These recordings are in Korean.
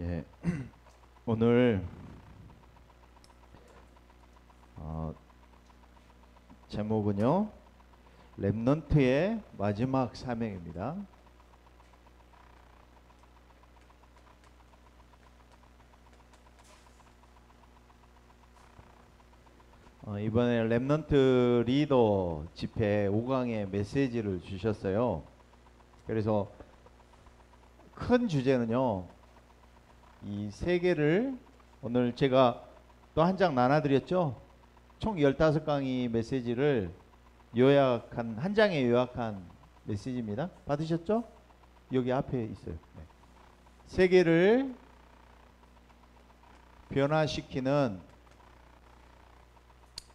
예, 오늘 제목은요, 렘넌트의 마지막 사명입니다. 이번에 렘넌트 리더 집회 5강의 메시지를 주셨어요. 그래서 큰 주제는요, 이 세계를 오늘 제가 또 한 장 나눠드렸죠. 총 15강의 메시지를 요약한, 한 장에 요약한 메시지입니다. 받으셨죠? 여기 앞에 있어요. 네. 세계를 변화시키는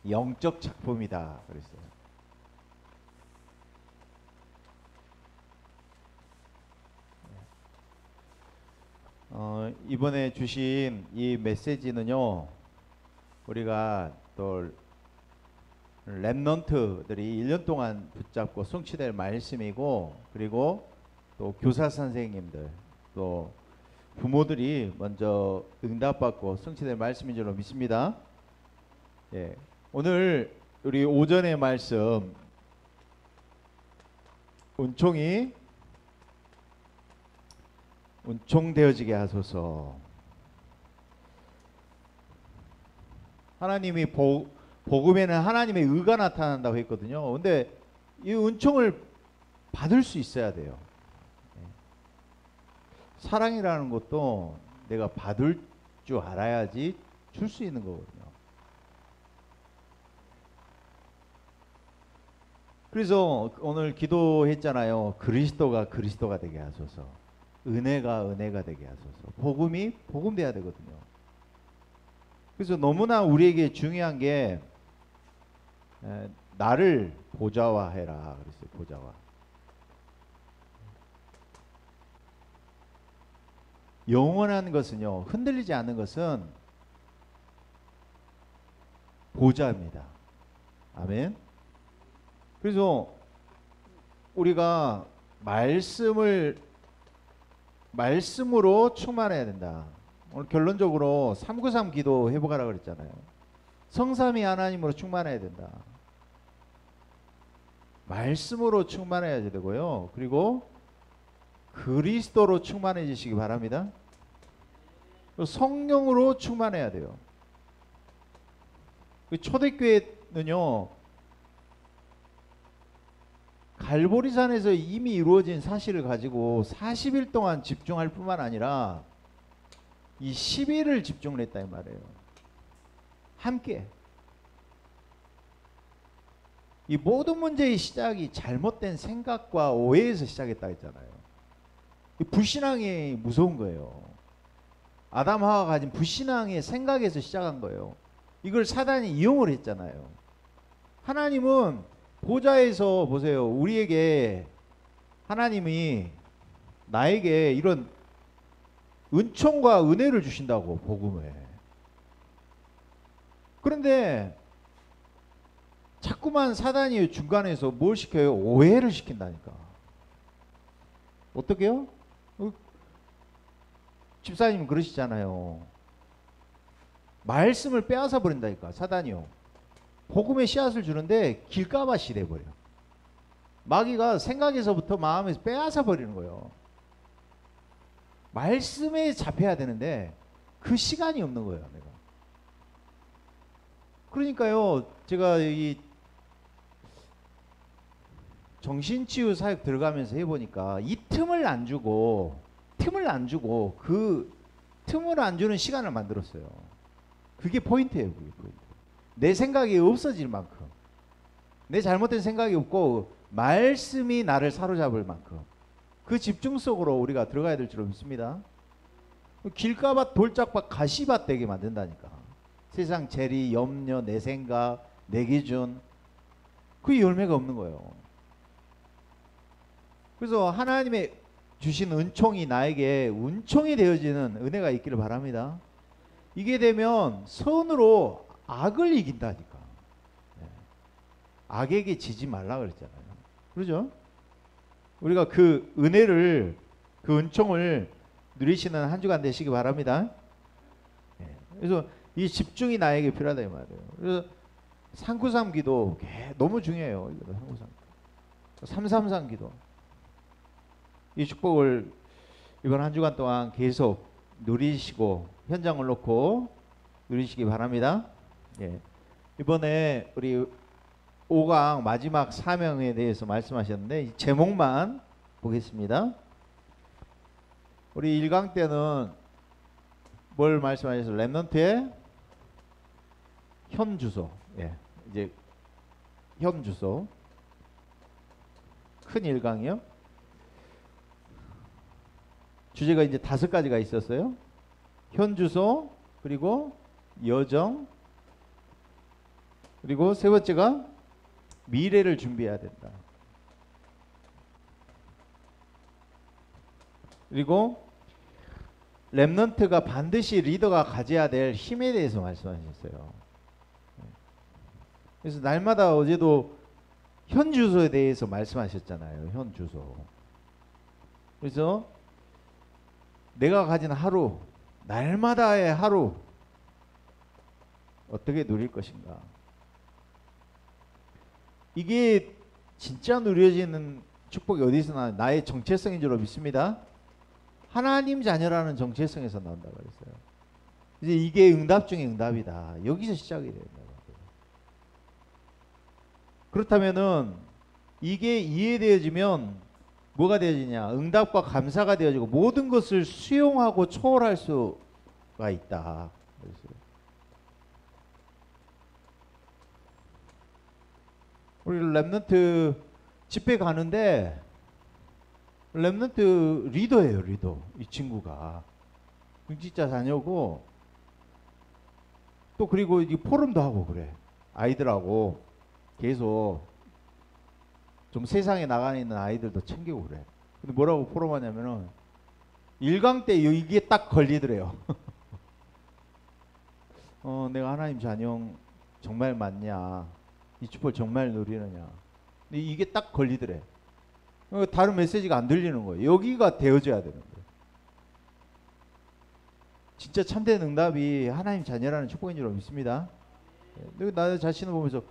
영적 작품이다 그랬어요. 이번에 주신 이 메시지는요, 우리가 또 렘넌트들이 1년 동안 붙잡고 성취될 말씀이고, 그리고 또 교사 선생님들, 또 부모들이 먼저 응답받고 성취될 말씀인 줄로 믿습니다. 예, 오늘 우리 오전의 말씀, 은총되어지게 하소서. 하나님이 복음에는 하나님의 의가 나타난다고 했거든요. 근데 이 은총을 받을 수 있어야 돼요. 사랑이라는 것도 내가 받을 줄 알아야지 줄 수 있는 거거든요. 그래서 오늘 기도했잖아요. 그리스도가 되게 하소서. 은혜가 되게 하소서. 복음이 복음돼야 되거든요. 그래서 너무나 우리에게 중요한 게 나를 보좌화해라 그랬어요. 보좌화. 영원한 것은요, 흔들리지 않는 것은 보좌입니다. 아멘. 그래서 우리가 말씀으로 충만해야 된다. 오늘 결론적으로 393 기도 해보가라 그랬잖아요. 성삼위 하나님으로 충만해야 된다. 말씀으로 충만해야 되고요. 그리고 그리스도로 충만해지시기 바랍니다. 성령으로 충만해야 돼요. 초대교회는요, 갈보리산에서 이미 이루어진 사실을 가지고 40일 동안 집중할 뿐만 아니라 이 10일을 집중을 했다 이 말이에요. 함께. 이 모든 문제의 시작이 잘못된 생각과 오해에서 시작했다 했잖아요. 이 불신앙이 무서운 거예요. 아담 하와가 가진 불신앙의 생각에서 시작한 거예요. 이걸 사단이 이용을 했잖아요. 하나님은 보좌에서 보세요. 우리에게 하나님이 나에게 이런 은총과 은혜를 주신다고, 복음에. 그런데 자꾸만 사단이 중간에서 뭘 시켜요? 오해를 시킨다니까. 어떻게요? 집사님 그러시잖아요. 말씀을 빼앗아 버린다니까, 사단이요. 복음의 씨앗을 주는데 길가밭이 돼버려. 마귀가 생각에서부터 마음에서 빼앗아 버리는 거예요. 말씀에 잡혀야 되는데 그 시간이 없는 거예요, 내가. 그러니까요, 제가 이 정신치유 사역 들어가면서 해보니까 이 틈을 안 주고 그 틈을 안 주는 시간을 만들었어요. 그게 포인트예요. 그게 포인트. 내 생각이 없어질 만큼, 내 잘못된 생각이 없고 말씀이 나를 사로잡을 만큼 그 집중 속으로 우리가 들어가야 될 줄로 믿습니다. 길가밭, 돌짝밭, 가시밭 되게 만든다니까. 세상 재리, 염려, 내 생각, 내 기준, 그 열매가 없는 거예요. 그래서 하나님의 주신 은총이 나에게 은총이 되어지는 은혜가 있기를 바랍니다. 이게 되면 선으로 악을 이긴다니까. 악에게 지지 말라 그랬잖아요. 그렇죠? 우리가 그 은혜를, 그 은총을 누리시는 한 주간 되시기 바랍니다. 그래서 이 집중이 나에게 필요하다 이 말이에요. 그래서 393 기도 너무 중요해요. 이거 393. 333 기도. 이 축복을 이번 한 주간 동안 계속 누리시고 현장을 놓고 누리시기 바랍니다. 예. 이번에 우리 5강 마지막 사명에 대해서 말씀하셨는데 이 제목만 보겠습니다. 우리 1강 때는 뭘 말씀하셨어요? 렘넌트의 현 주소. 예. 이제 현 주소. 큰 1강이요. 주제가 이제 5가지가 있었어요. 현 주소, 그리고 여정, 그리고 세 번째가 미래를 준비해야 된다. 그리고 렘넌트가 반드시 리더가 가져야 될 힘에 대해서 말씀하셨어요. 그래서 날마다 어제도 현 주소에 대해서 말씀하셨잖아요. 현 주소. 그래서 내가 가진 하루, 날마다의 하루 어떻게 누릴 것인가. 이게 진짜 누려지는 축복이 어디서 나와요? 나의 정체성인 줄로 믿습니다. 하나님 자녀라는 정체성에서 나온다고 그랬어요. 이제 이게 응답 중에 응답이다. 여기서 시작이 된다. 그렇다면은 이게 이해되어지면 뭐가 되어지냐? 응답과 감사가 되어지고 모든 것을 수용하고 초월할 수가 있다. 그랬어요. 우리 렘넌트 집회 가는데 렘넌트 리더예요, 리더. 이 친구가 진짜 자녀고 또 그리고 이 포럼도 하고 그래. 아이들하고 계속 좀 세상에 나가 있는 아이들도 챙기고 그래. 근데 뭐라고 포럼하냐면은 1강 때 이게 딱 걸리더래요. 내가 하나님 자녀 정말 맞냐? 이 축복을 정말 누리느냐? 근데 이게 딱 걸리더래. 다른 메시지가 안 들리는 거예요. 여기가 되어져야 되는 거예요. 진짜 참된 응답이 하나님 자녀라는 축복인 줄 믿습니다. 나 자신을 보면서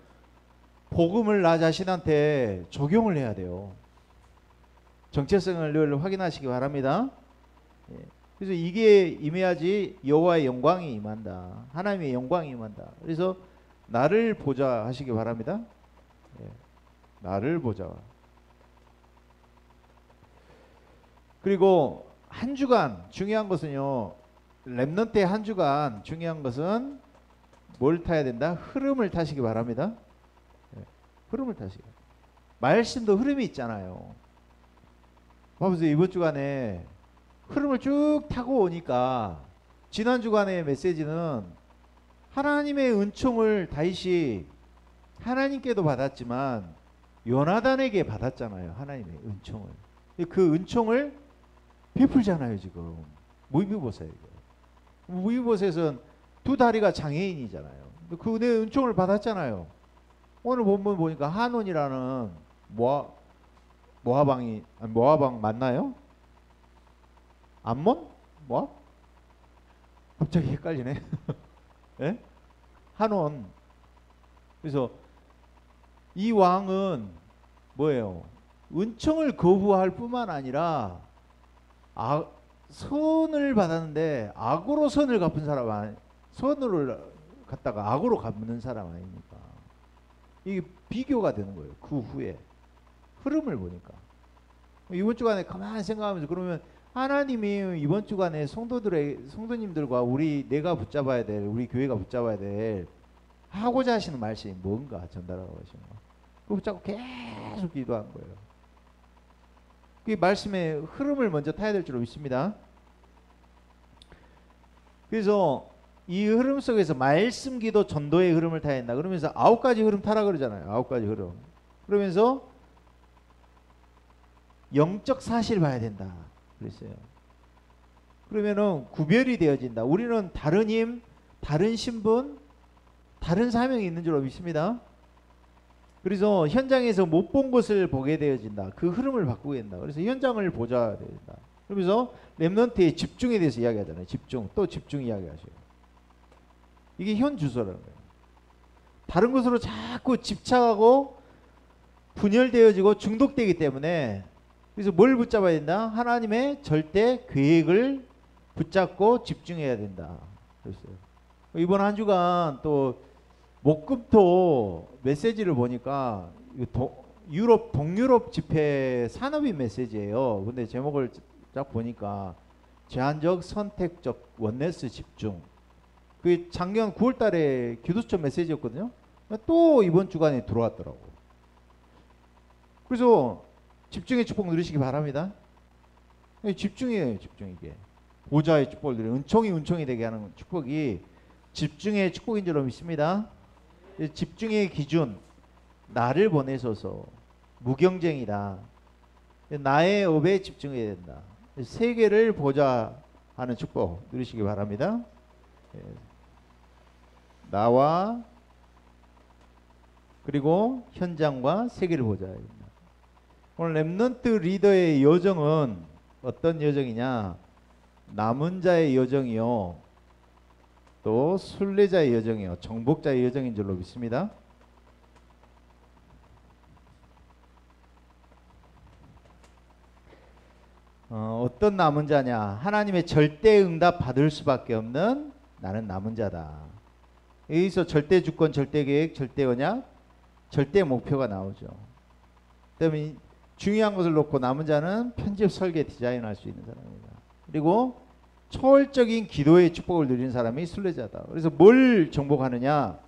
복음을 나 자신한테 적용을 해야 돼요. 정체성을 늘 확인하시기 바랍니다. 그래서 이게 임해야지 여호와의 영광이 임한다. 하나님의 영광이 임한다. 그래서 나를 보자 하시기 바랍니다. 나를 보자. 그리고 한 주간 중요한 것은요. 렘넌트의 한 주간 중요한 것은 뭘 타야 된다? 흐름을 타시기 바랍니다. 흐름을 타시기. 말씀도 흐름이 있잖아요. 봐보세요. 이번 주간에 흐름을 쭉 타고 오니까 지난 주간의 메시지는 하나님의 은총을 다윗이 하나님께도 받았지만 요나단에게 받았잖아요. 하나님의 은총을. 그 은총을 베풀잖아요. 지금 무비보셋. 무비보셋은 두 다리가 장애인이잖아요. 그 은총을 받았잖아요. 오늘 본문 보니까 한온이라는 모아방 맞나요? 암몬? 모압? 갑자기 헷갈리네. 예? 한온. 그래서 이 왕은 뭐예요? 은총을 거부할 뿐만 아니라 선을 받았는데 악으로 선을 갚은 사람 선을 갖다가 악으로 갚는 사람 아닙니까? 이게 비교가 되는 거예요. 그 후에 흐름을 보니까 이번 주간에 가만히 생각하면서 그러면 하나님이 이번 주간에 성도님들과 내가 붙잡아야 될 우리 교회가 붙잡아야 될 하고자 하시는 말씀이 뭔가 전달하고 하시는 거. 그거 붙잡고 계속 기도하는 거예요. 그 말씀의 흐름을 먼저 타야 될 줄 믿습니다. 그래서 이 흐름 속에서 말씀, 기도, 전도의 흐름을 타야 된다. 그러면서 9가지 흐름 타라 그러잖아요. 9가지 흐름. 그러면서 영적 사실 봐야 된다. 그랬어요. 그러면은 구별이 되어진다. 우리는 다른 힘, 다른 신분, 다른 사명이 있는 줄로 믿습니다. 그래서 현장에서 못 본 것을 보게 되어진다. 그 흐름을 바꾸게 된다. 그래서 현장을 보자 된다. 그러면서 렘넌트의 집중에 대해서 이야기하잖아요. 집중, 또 집중 이야기하셔요. 이게 현 주소라는 거예요. 다른 것으로 자꾸 집착하고 분열되어지고 중독되기 때문에, 그래서 뭘 붙잡아야 된다? 하나님의 절대 계획을 붙잡고 집중해야 된다. 그랬어요. 이번 한 주간 또 목금토 메시지를 보니까 유럽 동유럽 집회 산업인 메시지예요. 근데 제목을 딱 보니까 제한적 선택적 원네스 집중. 그 작년 9월달에 기도처 메시지였거든요. 또 이번 주간에 들어왔더라고. 그래서 집중의 축복 누리시기 바랍니다. 집중이에요, 집중. 이게 보좌의 축복을 누리는, 은총이 되게 하는 축복이 집중의 축복인 줄로 믿습니다. 집중의 기준, 나를 보내소서. 무경쟁이다. 나의 업에 집중해야 된다. 세계를 보좌하는 축복 누리시기 바랍니다. 나와 그리고 현장과 세계를 보좌해야 된다. 오늘 렘넌트 리더의 여정은 어떤 여정이냐? 남은 자의 여정이요, 또 순례자의 여정이요, 정복자의 여정인 줄로 믿습니다. 어떤 남은 자냐? 하나님의 절대 응답 받을 수밖에 없는 나는 남은 자다. 여기서 절대 주권, 절대 계획, 절대 언약, 절대 목표가 나오죠. 그다음에 중요한 것을 놓고 남은 자는 편집, 설계, 디자인할 수 있는 사람이다. 그리고 초월적인 기도의 축복을 누리는 사람이 순례자다. 그래서 뭘 정복하느냐?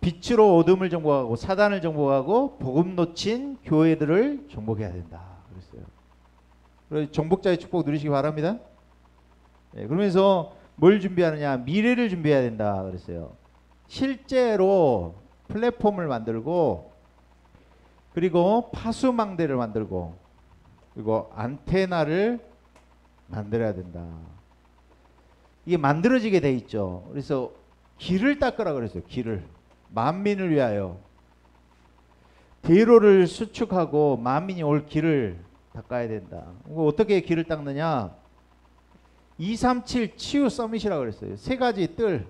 빛으로 어둠을 정복하고 사단을 정복하고 복음 놓친 교회들을 정복해야 된다. 그랬어요. 그래서 정복자의 축복 누리시기 바랍니다. 그러면서 뭘 준비하느냐? 미래를 준비해야 된다. 그랬어요. 실제로 플랫폼을 만들고, 그리고 파수망대를 만들고, 그리고 안테나를 만들어야 된다. 이게 만들어지게 돼 있죠. 그래서 길을 닦으라 그랬어요. 길을. 만민을 위하여. 대로를 수축하고 만민이 올 길을 닦아야 된다. 어떻게 길을 닦느냐? 237 치유 서밋이라고 그랬어요. 세 가지 뜰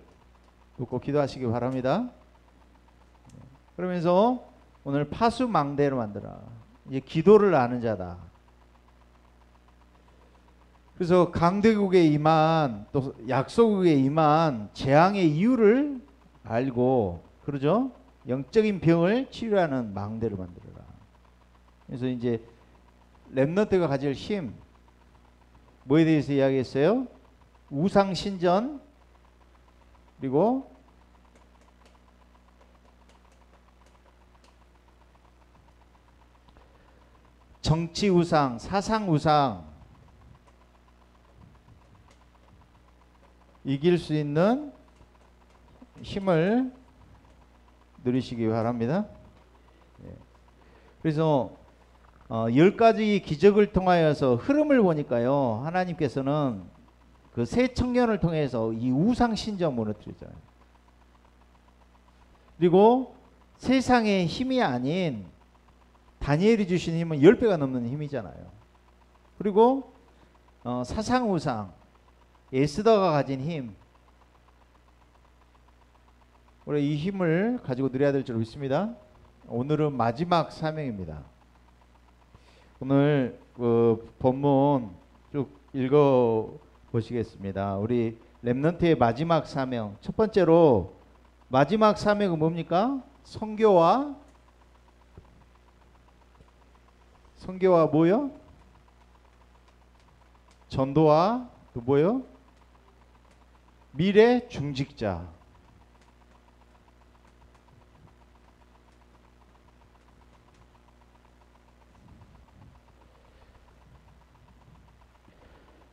놓고 기도하시기 바랍니다. 그러면서 오늘 파수망대를 만들어. 이제 기도를 아는 자다. 그래서 강대국에 임한, 또 약소국에 임한 재앙의 이유를 알고, 그러죠? 영적인 병을 치료하는 망대를 만들어라. 그래서 이제 렘넌트가 가질 힘, 뭐에 대해서 이야기했어요? 우상 신전, 그리고 정치 우상, 사상 우상, 이길 수 있는 힘을 누리시기 바랍니다. 그래서 10가지 기적을 통하여서 흐름을 보니까요, 하나님께서는 그 새 청년을 통해서 이 우상 신전 무너뜨리잖아요. 그리고 세상의 힘이 아닌 다니엘이 주신 힘은 10배가 넘는 힘이잖아요. 그리고 사상 우상, 에스더가 가진 힘, 우리 이 힘을 가지고 누려야 될 줄 믿습니다. 오늘은 마지막 사명입니다. 오늘 그 본문 쭉 읽어 보시겠습니다. 우리 렘넌트의 마지막 사명, 첫 번째로 마지막 사명은 뭡니까? 선교와 뭐요? 전도와 또 뭐요? 미래 중직자.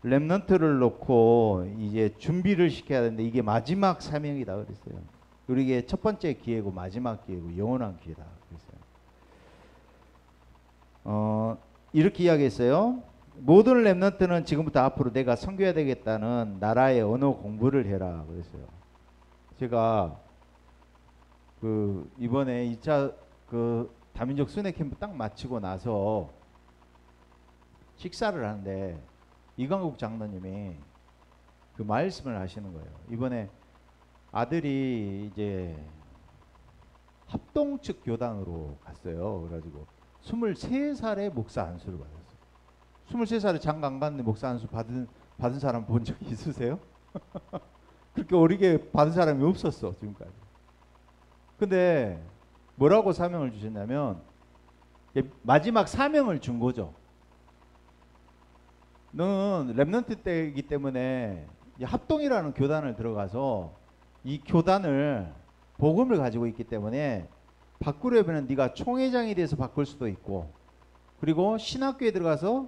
렘넌트를 놓고 이제 준비를 시켜야 되는데 이게 마지막 사명이다 그랬어요. 그리고 이게 첫 번째 기회고 마지막 기회고 영원한 기회다 그랬어요. 이렇게 이야기했어요. 모든 렘넌트는 지금부터 앞으로 내가 선교해야 되겠다는 나라의 언어 공부를 해라 그랬어요. 제가 그 이번에 2차 그 다민족 순회 캠프 딱 마치고 나서 식사를 하는데 이광국 장로님이 그 말씀을 하시는 거예요. 이번에 아들이 이제 합동 측 교단으로 갔어요. 그래가지고 23살에 목사 안수를 받았어요. 23살에 장가 안 갔는데 목사 안수 받은 사람 본 적 있으세요? 그렇게 어리게 받은 사람이 없었어 지금까지. 근데 뭐라고 사명을 주셨냐면 마지막 사명을 준 거죠. 너는 렘넌트 때이기 때문에 합동이라는 교단을 들어가서 이 교단을 복음을 가지고 있기 때문에 바꾸려면 네가 총회장이 돼서 바꿀 수도 있고, 그리고 신학교에 들어가서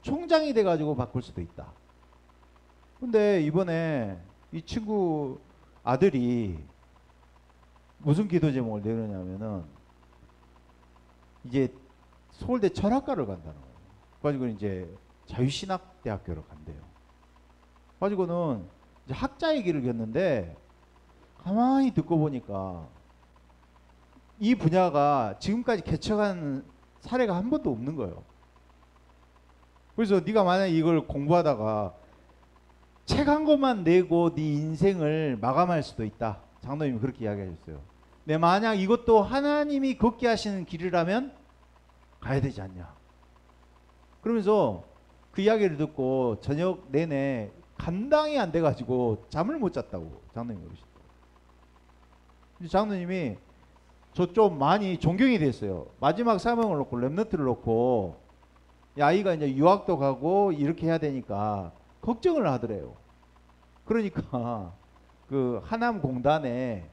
총장이 돼가지고 바꿀 수도 있다. 근데 이번에 이 친구 아들이 무슨 기도 제목을 내놓냐면은 이제 서울대 철학과를 간다는 거예요. 가지고 이제 자유신학대학교로 간대요. 가지고는 이제 학자의 길을 겼는데 가만히 듣고 보니까 이 분야가 지금까지 개척한 사례가 한 번도 없는 거예요. 그래서 네가 만약 이걸 공부하다가 책 한 권만 내고 네 인생을 마감할 수도 있다. 장로님이 그렇게 이야기하셨어요. 내 만약 이것도 하나님이 걷게 하시는 길이라면 가야 되지 않냐. 그러면서 그 이야기를 듣고 저녁 내내 감당이 안 돼가지고 잠을 못 잤다고 장로님이 그러시더라고요. 장로님이 저 좀 많이 존경이 됐어요. 마지막 사명을 놓고 렘넌트를 놓고 아이가 이제 유학도 가고 이렇게 해야 되니까 걱정을 하더래요. 그러니까 그 하남 공단에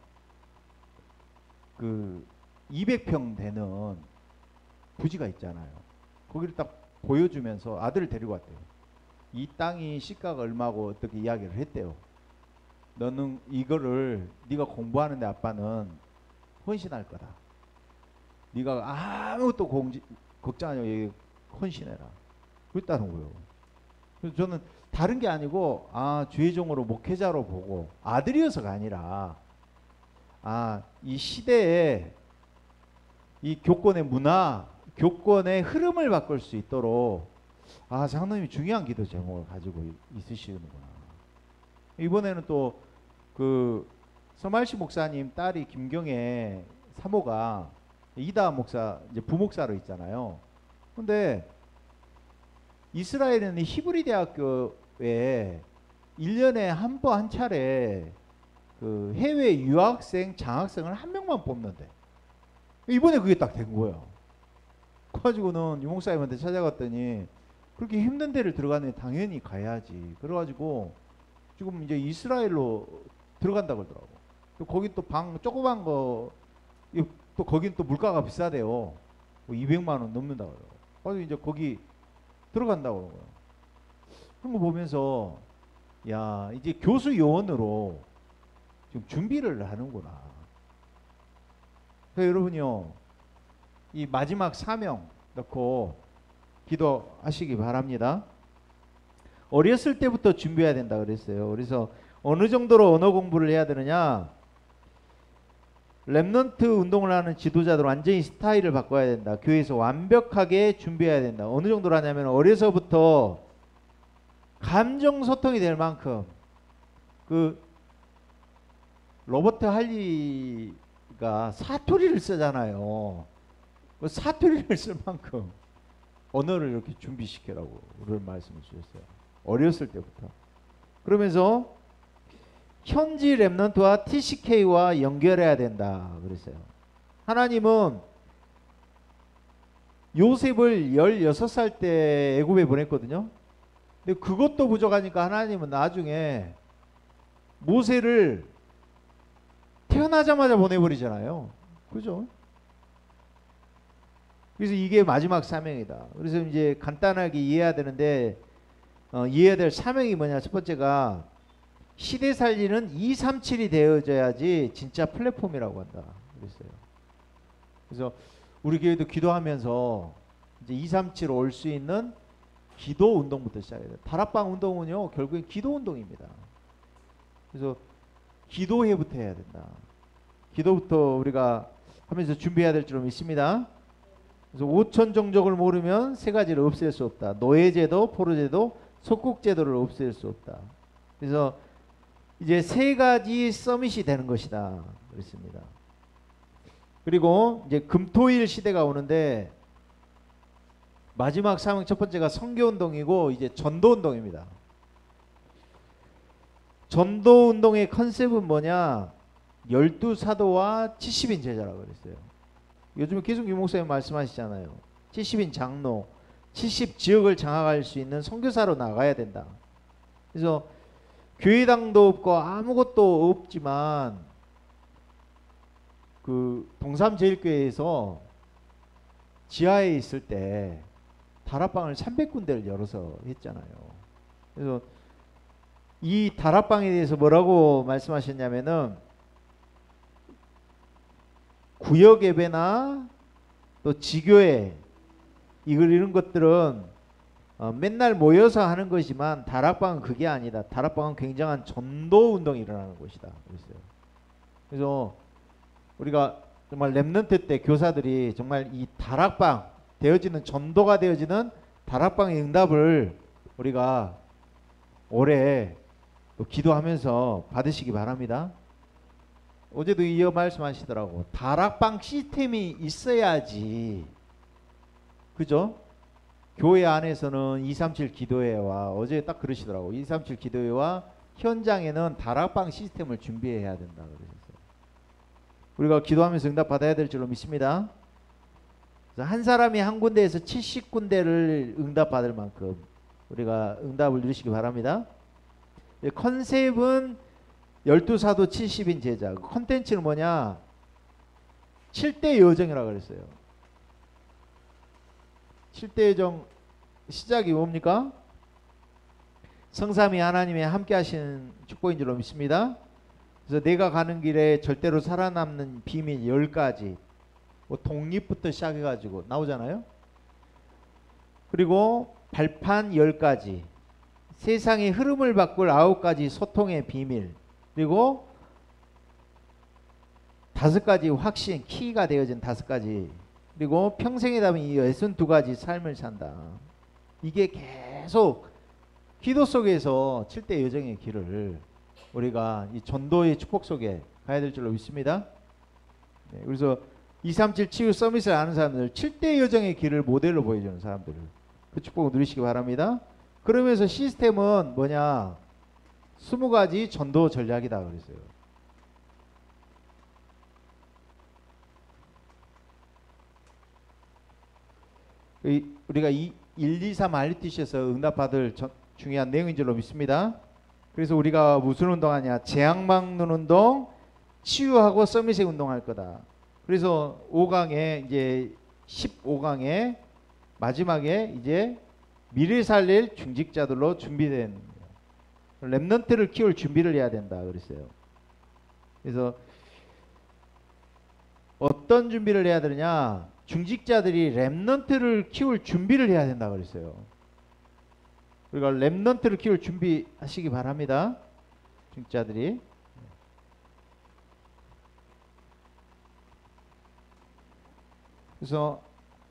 그 200평 되는 부지가 있잖아요. 거기를 딱 보여주면서 아들을 데리고 왔대요. 이 땅이 시가가 얼마고 어떻게 이야기를 했대요. 너는 이거를 네가 공부하는데 아빠는 헌신할 거다. 네가 아무것도 걱정하지 헌신해라. 그랬다는 거예요. 그래서 저는 다른 게 아니고 주의 종으로 목회자로 보고 아들이어서가 아니라 이 시대에 이 교권의 문화, 교권의 흐름을 바꿀 수 있도록 장로님이 중요한 기도 제목을 가지고 있으시는구나. 이번에는 또 그 서말시 목사님 딸이 김경애 사모가 이다 목사 이제 부목사로 있잖아요. 근데 이스라엘은 히브리 대학교에 1년에 한 차례 그 해외 유학생 장학생을 한 명만 뽑는데 이번에 그게 딱 된 거예요. 그래가지고는 유목사님한테 찾아갔더니 그렇게 힘든 데를 들어가면 당연히 가야지. 그래가지고 지금 이제 이스라엘로 들어간다고 그러더라고. 또 거기 또 방 조그만 거 또 거긴 또 물가가 비싸대요. 뭐 200만 원 넘는다고 그래요. 그래서 이제 거기 들어간다고 그러고요. 그런 거 보면서 야 이제 교수 요원으로 지금 준비를 하는구나. 그래서 여러분요 이 마지막 사명 넣고 기도하시기 바랍니다. 어렸을 때부터 준비해야 된다 그랬어요. 그래서 어느 정도로 언어 공부를 해야 되느냐? 렘넌트 운동을 하는 지도자들 완전히 스타일을 바꿔야 된다. 교회에서 완벽하게 준비해야 된다. 어느 정도로 하냐면 어려서부터 감정 소통이 될 만큼 그 로버트 할리가 사투리를 쓰잖아요. 그 사투리를 쓸 만큼 언어를 이렇게 준비시키라고 그런 말씀을 주셨어요. 어렸을 때부터. 그러면서 현지 렘넌트와 TCK와 연결해야 된다 그랬어요. 하나님은 요셉을 16살 때 애굽에 보냈거든요. 근데 그것도 부족하니까 하나님은 나중에 모세를 태어나자마자 보내버리잖아요. 그죠? 그래서 이게 마지막 사명이다. 그래서 이제 간단하게 이해해야 되는데 이해해야 될 사명이 뭐냐. 첫 번째가 시대 살리는 237이 되어져야지 진짜 플랫폼이라고 한다 그랬어요. 그래서 우리 교회도 기도하면서 이제 237 올 수 있는 기도 운동부터 시작해야 돼요. 다락방 운동은요 결국엔 기도 운동입니다. 그래서 기도회부터 해야 된다. 기도부터 우리가 하면서 준비해야 될 줄 믿습니다. 그래서 5천 종족을 모르면 세 가지를 없앨 수 없다. 노예제도, 포로제도, 속국제도를 없앨 수 없다. 그래서 이제 세 가지 서밋이 되는 것이다. 그렇습니다. 그리고 이제 금토일 시대가 오는데 마지막 사명 첫 번째가 선교운동이고 이제 전도운동입니다. 전도운동의 컨셉은 뭐냐? 12사도와 70인 제자라고 그랬어요. 요즘 기승규 목사님 말씀하시잖아요. 70인 장로, 70지역을 장악할 수 있는 선교사로 나가야 된다. 그래서 교회당도 없고 아무것도 없지만 그 동삼제일교회에서 지하에 있을 때 다락방을 300군데를 열어서 했잖아요. 그래서 이 다락방에 대해서 뭐라고 말씀하셨냐면은 구역 예배나 또 지교회 이런 것들은 맨날 모여서 하는 것이지만 다락방은 그게 아니다. 다락방은 굉장한 전도 운동이 일어나는 곳이다. 그랬어요. 그래서 우리가 정말 렘넌트 때 교사들이 정말 이 다락방 되어지는 전도가 되어지는 다락방의 응답을 우리가 올해 또 기도하면서 받으시기 바랍니다. 어제도 이어 말씀하시더라고. 다락방 시스템이 있어야지. 그죠? 교회 안에서는 237 기도회와 어제 딱 그러시더라고. 237 기도회와 현장에는 다락방 시스템을 준비해야 된다 그러셨어요. 우리가 기도하면서 응답 받아야 될 줄로 믿습니다. 그래서 한 사람이 한 군데에서 70군데를 응답 받을 만큼 우리가 응답을 누리시기 바랍니다. 컨셉은 12사도 70인 제자. 컨텐츠는 뭐냐? 7대 여정이라고 그랬어요. 7대 여정 시작이 뭡니까? 성삼위 하나님의 함께 하시는 축복인 줄로 믿습니다. 그래서 내가 가는 길에 절대로 살아남는 비밀 10가지. 뭐 독립부터 시작해가지고 나오잖아요. 그리고 발판 10가지. 세상의 흐름을 바꿀 9가지 소통의 비밀. 그리고 5가지 확신, 키가 되어진 5가지. 그리고 평생에 담은 이 62가지 삶을 산다. 이게 계속 기도 속에서 7대 여정의 길을 우리가 이 전도의 축복 속에 가야 될 줄로 믿습니다. 네, 그래서 237 치유 서밋을 아는 사람들, 7대 여정의 길을 모델로 보여주는 사람들을 그 축복을 누리시기 바랍니다. 그러면서 시스템은 뭐냐? 20가지 전도 전략이다 그랬어요. 우리가 1, 2, 3 RTC에서 응답받을 중요한 내용인 줄로 믿습니다. 그래서 우리가 무슨 운동하냐? 재앙 막는 운동, 치유하고 서밋의 운동할 거다. 그래서 5강에 이제 15강에 마지막에 이제 미래 살릴 중직자들로 준비된 렘넌트를 키울 준비를 해야 된다 그랬어요. 그래서 어떤 준비를 해야 되느냐? 중직자들이 렘넌트를 키울 준비를 해야 된다 그랬어요. 우리가 렘넌트를 키울 준비하시기 바랍니다. 중직자들이. 그래서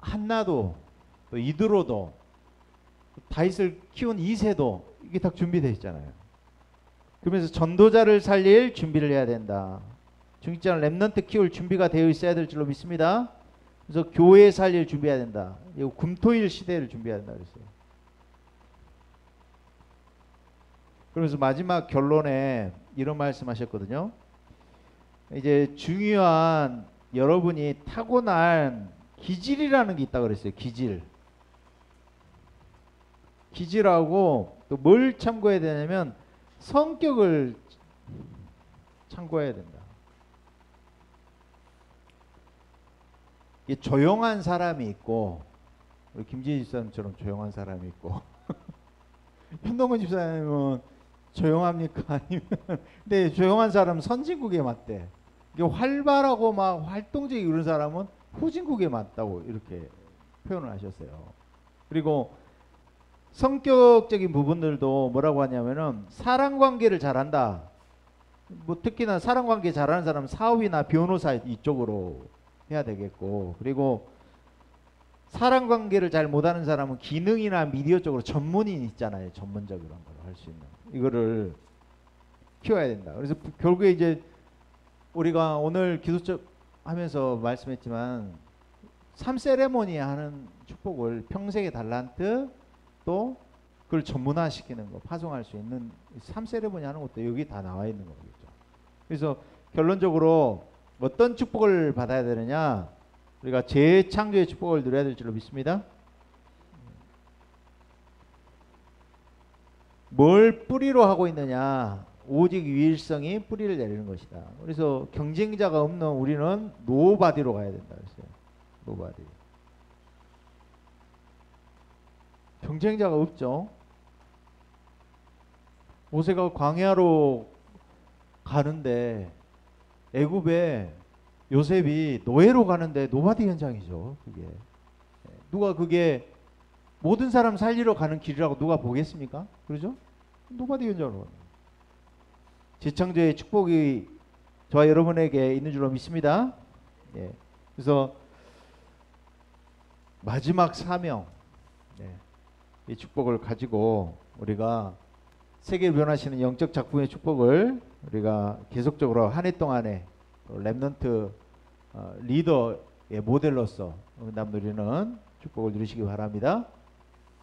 한나도 또 이드로도 다윗을 키운 이새도 이게 다 준비되어 있잖아요. 그러면서 전도자를 살릴 준비를 해야 된다. 중직자는 렘넌트 키울 준비가 되어 있어야 될 줄로 믿습니다. 그래서 교회 살릴 준비해야 된다. 이거 금토일 시대를 준비해야 된다 그랬어요. 그러면서 마지막 결론에 이런 말씀하셨거든요. 이제 중요한 여러분이 타고난 기질이라는 게 있다고 그랬어요. 기질하고 또 뭘 참고해야 되냐면 성격을 참고해야 된다. 조용한 사람이 있고 우리 김지희 집사님처럼 조용한 사람이 있고 현동근 집사님은 조용합니까? 아니면 근데 조용한 사람은 선진국에 맞대. 이게 활발하고 막 활동적인 이런 사람은 후진국에 맞다고 이렇게 표현을 하셨어요. 그리고 성격적인 부분들도 뭐라고 하냐면은 사람관계를 잘한다. 뭐 특히나 사람관계 잘하는 사람은 사업이나 변호사 이쪽으로 해야 되겠고, 그리고 사람 관계를 잘 못하는 사람은 기능이나 미디어 쪽으로 전문인 있잖아요. 전문적으로 한 걸 할 수 있는 이거를 키워야 된다. 그래서 결국에 이제 우리가 오늘 기도적 하면서 말씀했지만 3세레모니 하는 축복을 평생의 달란트 또 그걸 전문화시키는 거 파송할 수 있는 3세레모니 하는 것도 여기 다 나와 있는 거겠죠. 그래서 결론적으로 어떤 축복을 받아야 되느냐, 우리가 재창조의 축복을 누려야 될 줄로 믿습니다. 뭘 뿌리로 하고 있느냐, 오직 유일성이 뿌리를 내리는 것이다. 그래서 경쟁자가 없는 우리는 노바디로 가야 된다 그랬어요. 노바디. 경쟁자가 없죠. 모세가 광야로 가는데 애굽에 요셉이 노예로 가는데 노바디 현장이죠. 그게 누가 그게 모든 사람 살리러 가는 길이라고 누가 보겠습니까? 그러죠? 노바디 현장으로 가는 재창조의 축복이 저와 여러분에게 있는 줄로 믿습니다. 예. 그래서 마지막 사명, 이 축복을 가지고 우리가 세계를 변화시키는 영적 작품의 축복을 우리가 계속적으로 한 해 동안에 렘넌트 리더의 모델로서 응답 누리는 축복을 누리시기 바랍니다.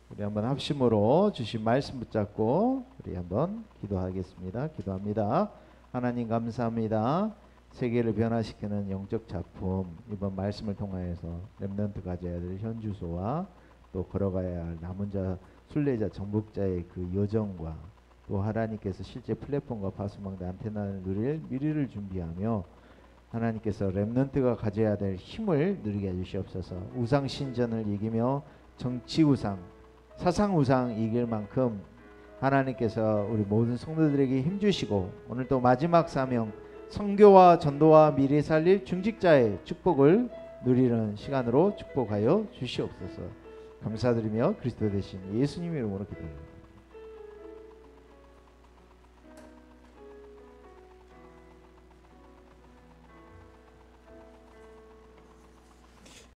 우리 한번 합심으로 주신 말씀 붙잡고 우리 한번 기도하겠습니다. 기도합니다. 하나님 감사합니다. 세계를 변화시키는 영적 작품, 이번 말씀을 통하여서 렘넌트 가져야 될 현주소와 또 걸어가야 할 남은 자, 순례자, 정복자의 그 여정과 또 하나님께서 실제 플랫폼과 파수망대 안테나를 누릴 미래를 준비하며 하나님께서 렘넌트가 가져야 될 힘을 누리게 해주시옵소서. 우상 신전을 이기며 정치 우상, 사상 우상 이길 만큼 하나님께서 우리 모든 성도들에게 힘주시고 오늘 또 마지막 사명 선교와 전도와 미래 살릴 중직자의 축복을 누리는 시간으로 축복하여 주시옵소서. 감사드리며 그리스도 되신 예수님 이름으로 기도합니다.